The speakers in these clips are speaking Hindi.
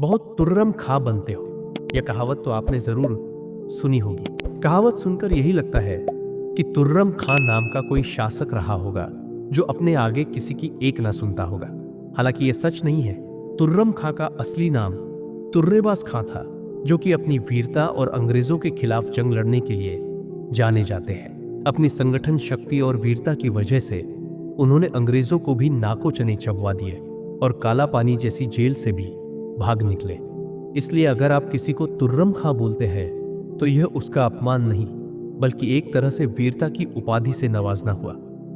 बहुत तुर्रम खा बनते हो। यह कहावत तो आपने जरूर सुनी होगी। कहावत सुनकर यही लगता है कि तुर्रम खां नाम का कोई शासक रहा होगा जो अपने आगे किसी की एक ना सुनता होगा। हालांकि यह सच नहीं है। तुर्रम खां का असली नाम तुर्रेबाज खां था, जो कि अपनी वीरता और अंग्रेजों के खिलाफ जंग लड़ने के लिए जाने जाते हैं। अपनी संगठन शक्ति और वीरता की वजह से उन्होंने अंग्रेजों को भी नाको चने चबवा दिए और काला पानी जैसी जेल से भी भाग निकले। इसलिए अगर आप किसी को तुर्रम खां बोलते हैं तो यह उसका अपमान नहीं, बल्कि एक तरह से वीरता की उपाधि से नवाजना हुआ।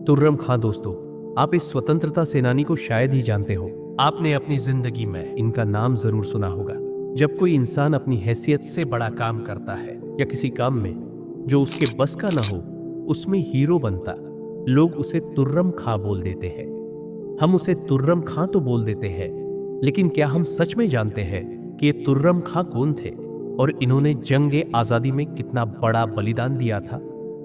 तुर्रम खां दोस्तों, आप इस स्वतंत्रता सेनानी को शायद ही जानते हो। आपने अपनी जिंदगी में इनका नाम जरूर सुना होगा। जब कोई इंसान अपनी हैसियत से बड़ा काम करता है या किसी काम में जो उसके बस का ना हो उसमें हीरो बनता, लोग उसे तुर्रम खां बोल देते हैं। हम उसे तुर्रम खां तो बोल देते हैं, लेकिन क्या हम सच में जानते हैं कि ये तुर्रम खां कौन थे और इन्होंने जंग आजादी में कितना बड़ा बलिदान दिया था?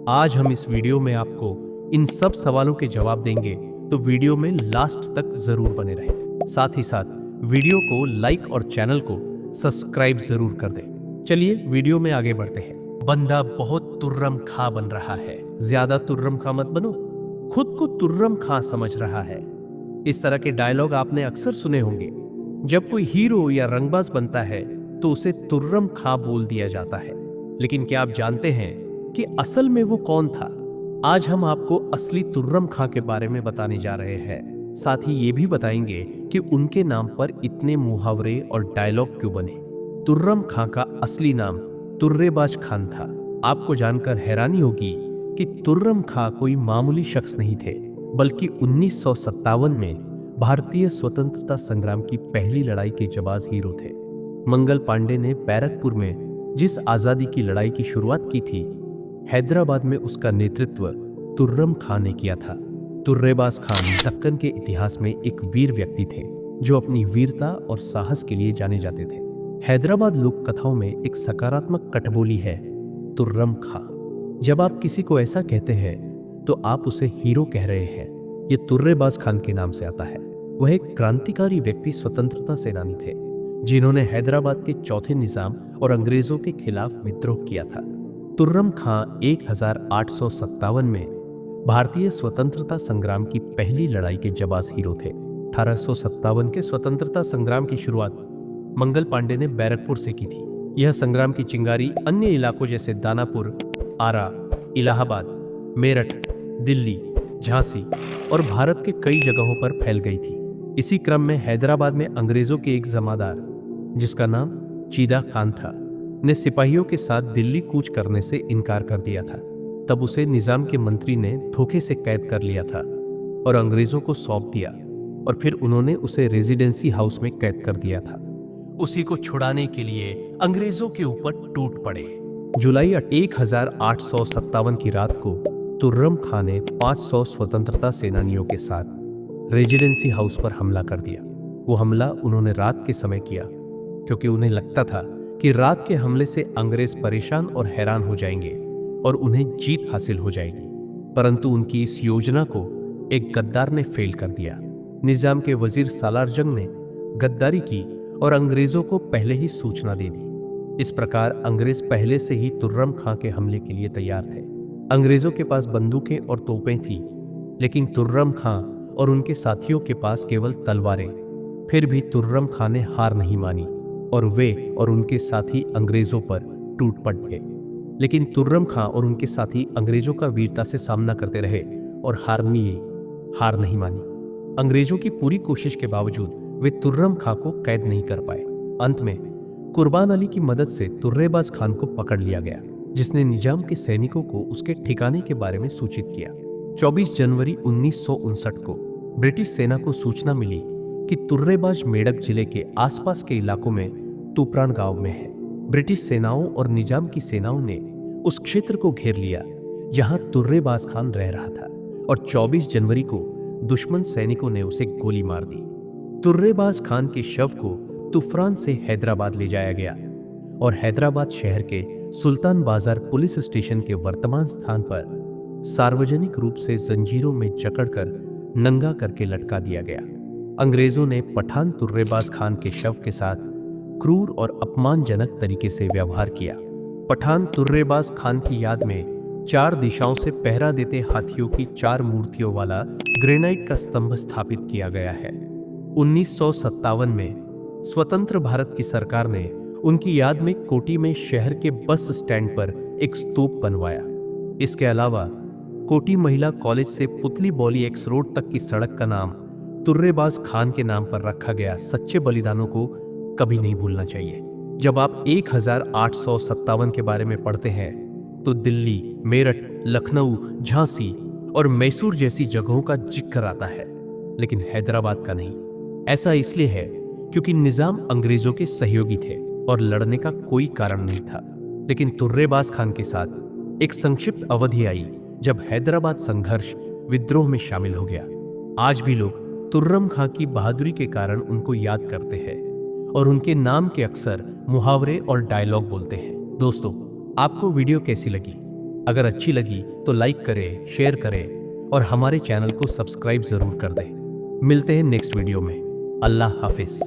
आज हम इस वीडियो में आपको इन सब सवालों के जवाब देंगे, तो वीडियो में लास्ट तक जरूर बने रहें। साथ ही साथ वीडियो को लाइक और चैनल को सब्सक्राइब जरूर कर दें। चलिए वीडियो में आगे बढ़ते हैं। बंदा बहुत तुर्रम खां बन रहा है। ज्यादा तुर्रम खां मत बनो, खुद को तुर्रम खां समझ रहा है। इस तरह के डायलॉग आपने अक्सर सुने होंगे। जब कोई हीरो या रंगबाज बनता है तो उसे तुर्रम खां बोल दिया जाता है। लेकिन क्या आप जानते हैं कि असल में वो कौन था? आज हम आपको असली तुर्रम खां के बारे में बताने जा रहे हैं। साथ ही ये भी बताएंगे कि उनके नाम पर इतने मुहावरे और डायलॉग क्यों बने। तुर्रम खां का असली नाम तुर्रेबाज खान था। आपको जानकर हैरानी होगी कि तुर्रम खां कोई मामूली शख्स नहीं थे, बल्कि 1957 में भारतीय स्वतंत्रता संग्राम की पहली लड़ाई के जाबाज हीरो थे। मंगल पांडे ने बैरकपुर में जिस आजादी की लड़ाई की शुरुआत की थी, हैदराबाद में उसका नेतृत्व तुर्रम खां ने किया था। तुर्रेबाज खान दक्कन के इतिहास में एक वीर व्यक्ति थे जो अपनी वीरता और साहस के लिए जाने जाते थे। हैदराबाद लोक कथाओं में एक सकारात्मक कटबोली है तुर्रम खां। जब आप किसी को ऐसा कहते हैं तो आप उसे हीरो कह रहे हैं। ये तुर्रेबाज खान के नाम से आता है। वह एक क्रांतिकारी व्यक्ति, स्वतंत्रता सेनानी थे जिन्होंने हैदराबाद के चौथे निजाम और अंग्रेजों के खिलाफ विद्रोह किया था। तुर्रम खां 1857 में भारतीय स्वतंत्रता संग्राम की पहली लड़ाई के जाबाज हीरो थे। 1857 के स्वतंत्रता संग्राम की शुरुआत मंगल पांडे ने बैरकपुर से की थी। यह संग्राम की चिंगारी अन्य इलाकों जैसे दानापुर, आरा, इलाहाबाद, मेरठ, दिल्ली, झांसी और भारत के कई जगहों पर फैल गई थी। इसी क्रम में हैदराबाद में अंग्रेजों के एक जमादार, जिसका नाम चीदा खान था, ने सिपाहियों के साथ दिल्ली कूच करने से इनकार कर दिया था। तब उसे निजाम के मंत्री ने धोखे से कैद कर लिया था और अंग्रेजों को सौंप दिया, और फिर उन्होंने उसे रेजिडेंसी हाउस में कैद कर दिया था। उसी को छुड़ाने के लिए अंग्रेजों के ऊपर टूट पड़े। जुलाई 1857 की रात को तुर्रम खां ने 500 स्वतंत्रता सेनानियों के साथ रेजिडेंसी हाउस पर हमला कर दिया। वो हमला उन्होंने रात के समय किया, क्योंकि उन्हें लगता था कि रात के हमले से अंग्रेज परेशान और हैरान हो जाएंगे और उन्हें जीत हासिल हो जाएगी। परंतु उनकी इस योजना को एक गद्दार ने फेल कर दिया। निजाम के वजीर सालार जंग ने गद्दारी की और अंग्रेजों को पहले ही सूचना दे दी। इस प्रकार अंग्रेज पहले से ही तुर्रम खां के हमले के लिए तैयार थे। अंग्रेजों के पास बंदूकें और तोपें थीं, लेकिन तुर्रम खां और उनके साथियों के पास केवल तलवारें। फिर भी तुर्रम खां ने हार नहीं मानी और वे और उनके साथी अंग्रेजों पर टूट पड़ गए। लेकिन तुर्रम खां और उनके साथी अंग्रेजों का वीरता से सामना करते रहे और हार नहीं मानी। अंग्रेजों की पूरी कोशिश के बावजूद वे तुर्रम खां को कैद नहीं कर पाए। अंत में कुर्बान अली की मदद से तुर्रेबाज खान को पकड़ लिया गया, जिसने निजाम के सैनिकों को उसके ठिकाने के बारे में सूचित किया। 24 जनवरी 1959 को ब्रिटिश सेना को सूचना मिली कि तुर्रेबाज मेडक जिले के आसपास के इलाकों में तुपरान गांव में है। ब्रिटिश सेनाओं और निजाम की सेनाओं ने उस क्षेत्र को घेर लिया जहां तुर्रेबाज खान रह रहा था, और 24 जनवरी को दुश्मन सैनिकों ने उसे गोली मार दी। तुर्रेबाज खान के शव को तुफरान से हैदराबाद ले जाया गया और हैदराबाद शहर के सुल्तान बाजार पुलिस स्टेशन के वर्तमान स्थान पर सार्वजनिक रूप से जंजीरों में जकड़कर नंगा करके लटका दिया गया। अंग्रेजों ने पठान तुर्रेबाज खान के शव के साथ क्रूर और अपमानजनक तरीके से व्यवहार किया। पठान तुर्रेबाज खान की याद में 4 दिशाओं से पहरा देते हाथियों की 4 मूर्तियों वाला ग्रेनाइट का स्तंभ स्थापित किया गया है। 1957 में स्वतंत्र भारत की सरकार ने उनकी याद में कोटी में शहर के बस स्टैंड पर एक स्तूप बनवाया। इसके अलावा कोटी महिला कॉलेज से पुतली बौली एक्स रोड तक की सड़क का नाम तुर्रेबाज खान के नाम पर रखा गया सच्चे बलिदानों को कभी नहीं भूलना चाहिए। जब आप 1857 के बारे में पढ़ते हैं तो दिल्ली, मेरठ, लखनऊ, झांसी और मैसूर जैसी जगहों का जिक्र आता है, लेकिन हैदराबाद का नहीं। ऐसा इसलिए है क्योंकि निजाम अंग्रेजों के सहयोगी थे और लड़ने का कोई कारण नहीं था। लेकिन तुर्रेबाज खान के साथ एक संक्षिप्त अवधि आई जब हैदराबाद संघर्ष विद्रोह में शामिल हो गया। आज भी लोग तुर्रम खां की बहादुरी के कारण उनको याद करते हैं और उनके नाम के अक्सर मुहावरे और डायलॉग बोलते हैं। दोस्तों, आपको वीडियो कैसी लगी? अगर अच्छी लगी तो लाइक करें, शेयर करें और हमारे चैनल को सब्सक्राइब जरूर कर दें। मिलते हैं नेक्स्ट वीडियो में। अल्लाह हाफिज।